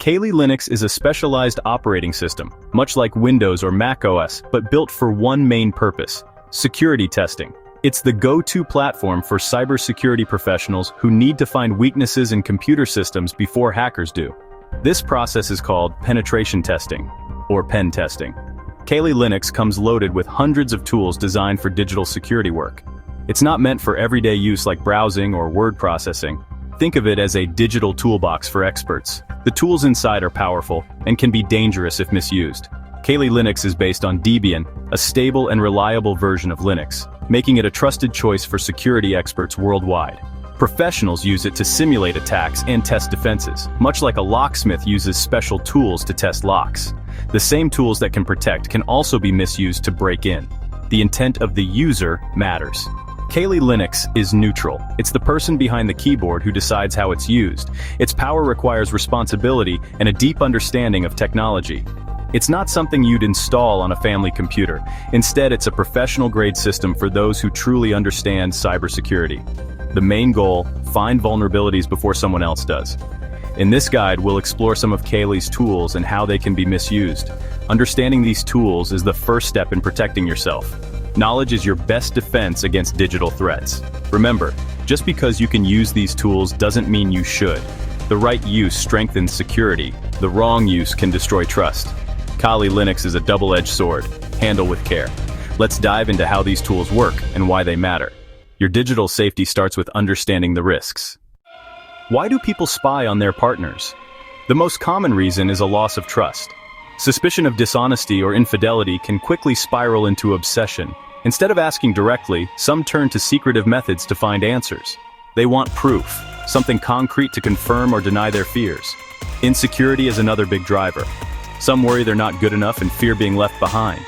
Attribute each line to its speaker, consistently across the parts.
Speaker 1: Kali Linux is a specialized operating system, much like Windows or Mac OS, but built for one main purpose: security testing. It's the go-to platform for cybersecurity professionals who need to find weaknesses in computer systems before hackers do. This process is called penetration testing, or pen testing. Kali Linux comes loaded with hundreds of tools designed for digital security work. It's not meant for everyday use like browsing or word processing. Think of it as a digital toolbox for experts. The tools inside are powerful and can be dangerous if misused. Kali Linux is based on Debian, a stable and reliable version of Linux, making it a trusted choice for security experts worldwide. Professionals use it to simulate attacks and test defenses, much like a locksmith uses special tools to test locks. The same tools that can protect can also be misused to break in. The intent of the user matters. Kali Linux is neutral. It's the person behind the keyboard who decides how it's used. Its power requires responsibility and a deep understanding of technology. It's not something you'd install on a family computer. Instead, it's a professional-grade system for those who truly understand cybersecurity. The main goal: find vulnerabilities before someone else does. In this guide, we'll explore some of Kali's tools and how they can be misused. Understanding these tools is the first step in protecting yourself. Knowledge is your best defense against digital threats. Remember, just because you can use these tools doesn't mean you should. The right use strengthens security. The wrong use can destroy trust. Kali Linux is a double-edged sword. Handle with care. Let's dive into how these tools work and why they matter. Your digital safety starts with understanding the risks. Why do people spy on their partners? The most common reason is a loss of trust. Suspicion of dishonesty or infidelity can quickly spiral into obsession. Instead of asking directly, some turn to secretive methods to find answers. They want proof, something concrete to confirm or deny their fears. Insecurity is another big driver. Some worry they're not good enough and fear being left behind.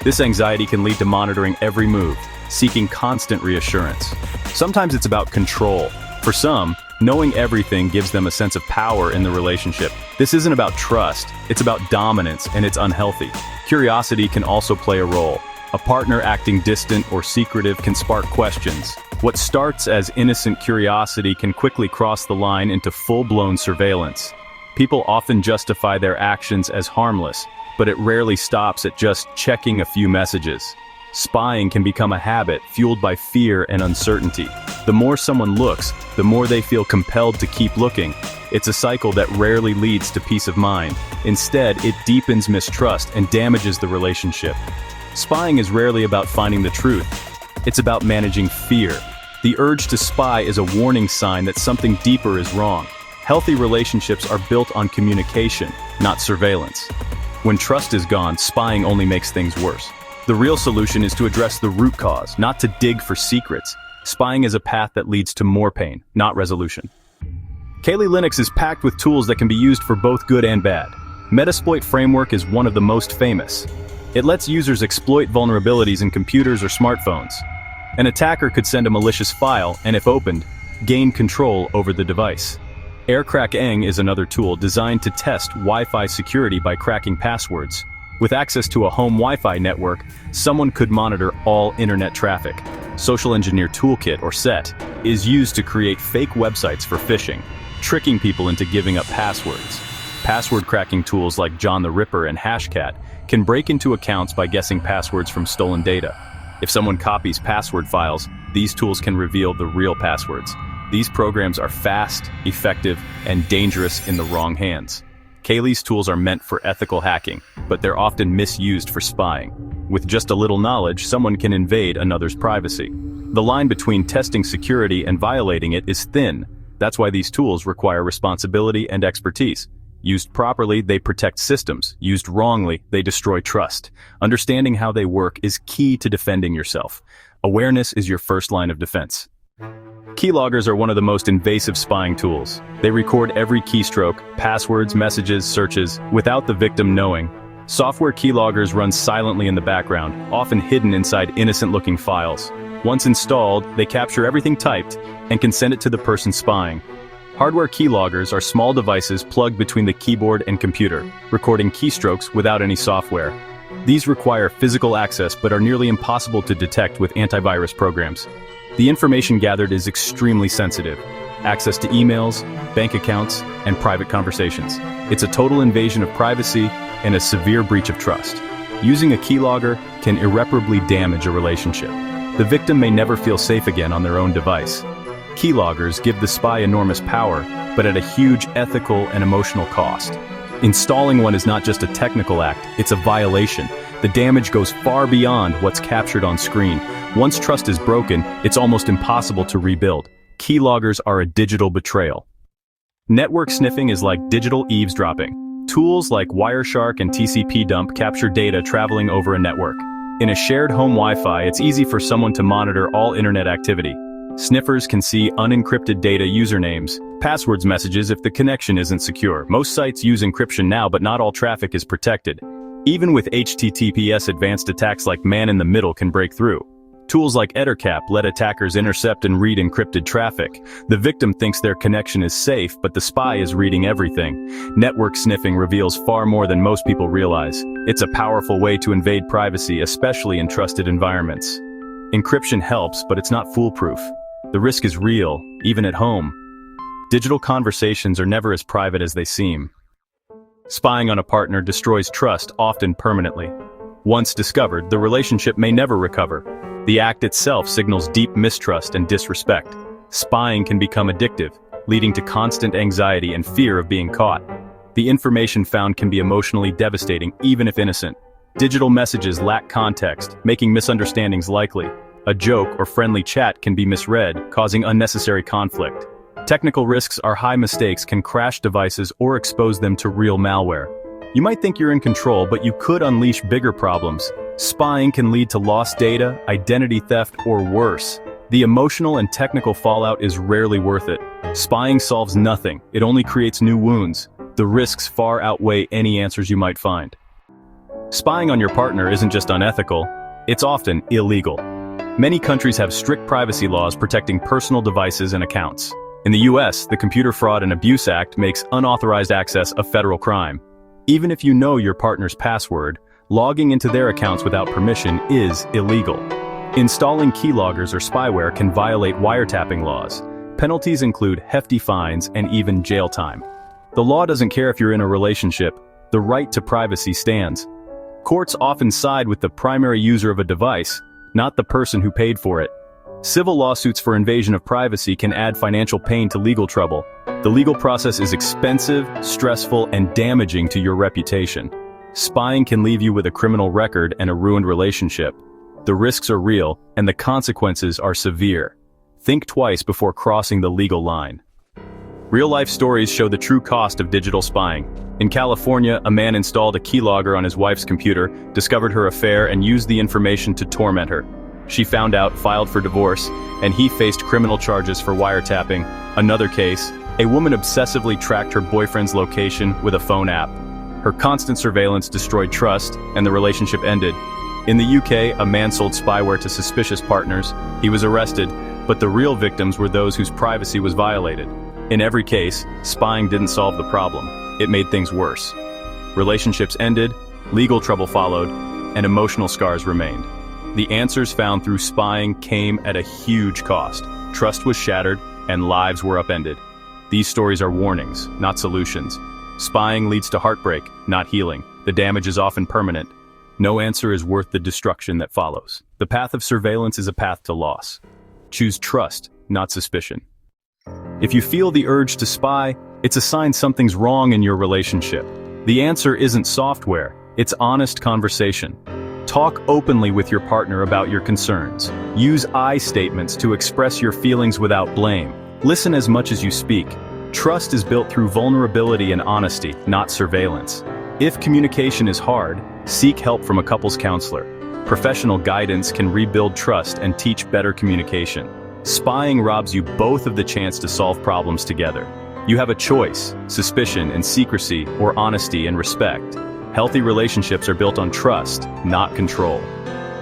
Speaker 1: This anxiety can lead to monitoring every move, seeking constant reassurance. Sometimes it's about control. For some, knowing everything gives them a sense of power in the relationship. This isn't about trust, it's about dominance, and it's unhealthy. Curiosity can also play a role. A partner acting distant or secretive can spark questions. What starts as innocent curiosity can quickly cross the line into full-blown surveillance. People often justify their actions as harmless, but it rarely stops at just checking a few messages. Spying can become a habit fueled by fear and uncertainty. The more someone looks, the more they feel compelled to keep looking. It's a cycle that rarely leads to peace of mind. Instead, it deepens mistrust and damages the relationship. Spying is rarely about finding the truth. It's about managing fear. The urge to spy is a warning sign that something deeper is wrong. Healthy relationships are built on communication, not surveillance. When trust is gone, spying only makes things worse. The real solution is to address the root cause, not to dig for secrets. Spying is a path that leads to more pain, not resolution. Kali Linux is packed with tools that can be used for both good and bad. Metasploit framework is one of the most famous. It lets users exploit vulnerabilities in computers or smartphones. An attacker could send a malicious file and, if opened, gain control over the device. Aircrackng is another tool designed to test Wi-Fi security by cracking passwords. With access to a home Wi-Fi network, someone could monitor all internet traffic. Social Engineer Toolkit, or SET, is used to create fake websites for phishing, tricking people into giving up passwords. Password cracking tools like John the Ripper and Hashcat can break into accounts by guessing passwords from stolen data. If someone copies password files, these tools can reveal the real passwords. These programs are fast, effective, and dangerous in the wrong hands. Kali's tools are meant for ethical hacking, but they're often misused for spying. With just a little knowledge, someone can invade another's privacy. The line between testing security and violating it is thin. That's why these tools require responsibility and expertise. Used properly, they protect systems. Used wrongly, they destroy trust. Understanding how they work is key to defending yourself. Awareness is your first line of defense. Keyloggers are one of the most invasive spying tools. They record every keystroke, passwords, messages, searches, without the victim knowing. Software keyloggers run silently in the background, often hidden inside innocent-looking files. Once installed, they capture everything typed and can send it to the person spying. Hardware keyloggers are small devices plugged between the keyboard and computer, recording keystrokes without any software. These require physical access but are nearly impossible to detect with antivirus programs. The information gathered is extremely sensitive. access to emails, bank accounts, and private conversations. It's a total invasion of privacy and a severe breach of trust. Using a keylogger can irreparably damage a relationship. The victim may never feel safe again on their own device. Keyloggers give the spy enormous power, but at a huge ethical and emotional cost. Installing one is not just a technical act, it's a violation. The damage goes far beyond what's captured on screen. Once trust is broken, it's almost impossible to rebuild. Keyloggers are a digital betrayal. Network sniffing is like digital eavesdropping. Tools like Wireshark and TCP dump capture data traveling over a network. In a shared home Wi-Fi, it's easy for someone to monitor all internet activity. Sniffers can see unencrypted data, usernames, passwords, messages if the connection isn't secure. Most sites use encryption now, but not all traffic is protected. Even with HTTPS, advanced attacks like man-in-the-middle can break through. Tools like Ettercap let attackers intercept and read encrypted traffic. The victim thinks their connection is safe, but the spy is reading everything. Network sniffing reveals far more than most people realize. It's a powerful way to invade privacy, especially in trusted environments. Encryption helps, but it's not foolproof. The risk is real, even at home. Digital conversations are never as private as they seem. Spying on a partner destroys trust, often permanently. Once discovered, the relationship may never recover. The act itself signals deep mistrust and disrespect. Spying can become addictive, leading to constant anxiety and fear of being caught. The information found can be emotionally devastating, even if innocent. Digital messages lack context, making misunderstandings likely. A joke or friendly chat can be misread, causing unnecessary conflict. Technical risks are high. Mistakes can crash devices or expose them to real malware. You might think you're in control, but you could unleash bigger problems. Spying can lead to lost data, identity theft, or worse. The emotional and technical fallout is rarely worth it. Spying solves nothing, it only creates new wounds. The risks far outweigh any answers you might find. Spying on your partner isn't just unethical, it's often illegal. Many countries have strict privacy laws protecting personal devices and accounts. In the US, the Computer Fraud and Abuse Act makes unauthorized access a federal crime. Even if you know your partner's password, logging into their accounts without permission is illegal. Installing keyloggers or spyware can violate wiretapping laws. Penalties include hefty fines and even jail time. The law doesn't care if you're in a relationship, the right to privacy stands. Courts often side with the primary user of a device, not the person who paid for it. Civil lawsuits for invasion of privacy can add financial pain to legal trouble. The legal process is expensive, stressful, and damaging to your reputation. Spying can leave you with a criminal record and a ruined relationship. The risks are real, and the consequences are severe. Think twice before crossing the legal line. Real-life stories show the true cost of digital spying. In California, a man installed a keylogger on his wife's computer, discovered her affair, and used the information to torment her. She found out, filed for divorce, and he faced criminal charges for wiretapping. Another case, a woman obsessively tracked her boyfriend's location with a phone app. Her constant surveillance destroyed trust, and the relationship ended. In the UK, a man sold spyware to suspicious partners. He was arrested, but the real victims were those whose privacy was violated. In every case, spying didn't solve the problem. It made things worse. Relationships ended, legal trouble followed, and emotional scars remained. The answers found through spying came at a huge cost. Trust was shattered, and lives were upended. These stories are warnings, not solutions. Spying leads to heartbreak, not healing. The damage is often permanent. No answer is worth the destruction that follows. The path of surveillance is a path to loss. Choose trust, not suspicion. If you feel the urge to spy, it's a sign something's wrong in your relationship. The answer isn't software, it's honest conversation. Talk openly with your partner about your concerns. Use I statements to express your feelings without blame. Listen as much as you speak. Trust is built through vulnerability and honesty, not surveillance. If communication is hard, seek help from a couples counselor. Professional guidance can rebuild trust and teach better communication. Spying robs you both of the chance to solve problems together. You have a choice: suspicion and secrecy, or honesty and respect. Healthy relationships are built on trust, not control.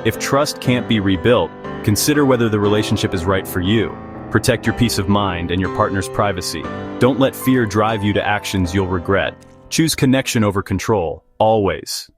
Speaker 1: If trust can't be rebuilt, consider whether the relationship is right for you. Protect your peace of mind and your partner's privacy. Don't let fear drive you to actions you'll regret. Choose connection over control, always.